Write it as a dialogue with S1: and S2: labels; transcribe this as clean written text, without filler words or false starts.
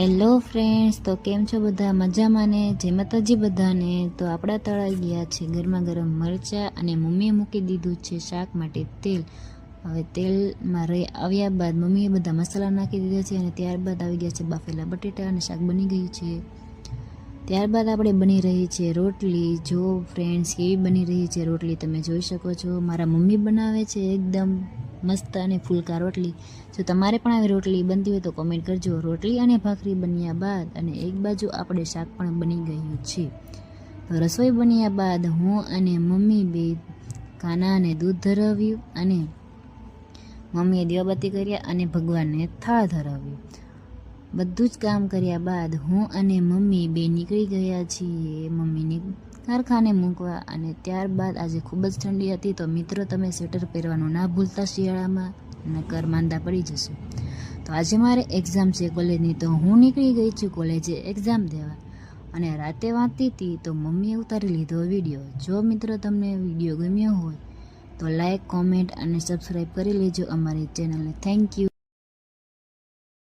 S1: Hello friends, તો કેમ છો બધા? મજામાં ને? જય માતાજી બધાને. તો આપણા તળાઈ ગયા છે ગરમા ગરમ મરચાં અને મમ્મીએ મૂકી દીધું છે શાક માટે તેલ. હવે તેલમાં આવ્યા બાદ મમ્મીએ બધા મસાલા નાખી દીધા છે અને ત્યારબાદ આવી ગયા છે બાફેલા બટેટા અને શાક બની ગયું છે. ત્યારબાદ આપણે બની રહી છે રોટલી. જો ફ્રેન્ડ્સ, કેવી બની રહી છે રોટલી તમે જોઈ શકો છો. મારા મમ્મી બનાવે છે એકદમ મસ્ત અને ફુલકા રોટલી. જો તમારે પણ આવી રોટલી બનતી હોય તો કોમેન્ટ કરજો. રોટલી અને ભાખરી બન્યા બાદ અને એક બાજુ આપણે શાક પણ બની ગયું છે. તો રસોઈ બન્યા બાદ હું અને મમ્મી બે કાનાને દૂધ ધરાવ્યું અને મમ્મીએ દીવાબત્તી કર્યા અને ભગવાનને થાળ ધરાવ્યું. બધું જ કામ કર્યા બાદ હું અને મમ્મી બે નીકળી ગયા છીએ મમ્મીને કારખાને મૂકવા. અને ત્યારબાદ આજે ખૂબ જ ઠંડી હતી, તો મિત્રો તમે સ્વેટર પહેરવાનું ના ભૂલતા શિયાળામાં, નકર માંદા પડી જશે. તો આજે મારે એક્ઝામ છે કોલેજની, તો હું નીકળી ગઈ છું કોલેજે એક્ઝામ દેવા અને રાતે વાંચતી હતી તો મમ્મીએ ઉતારી લીધો વિડીયો. જો મિત્રો તમને વિડીયો ગમ્યો હોય તો લાઈક, કોમેન્ટ અને સબસ્ક્રાઈબ કરી લેજો અમારી ચેનલને. Thank you.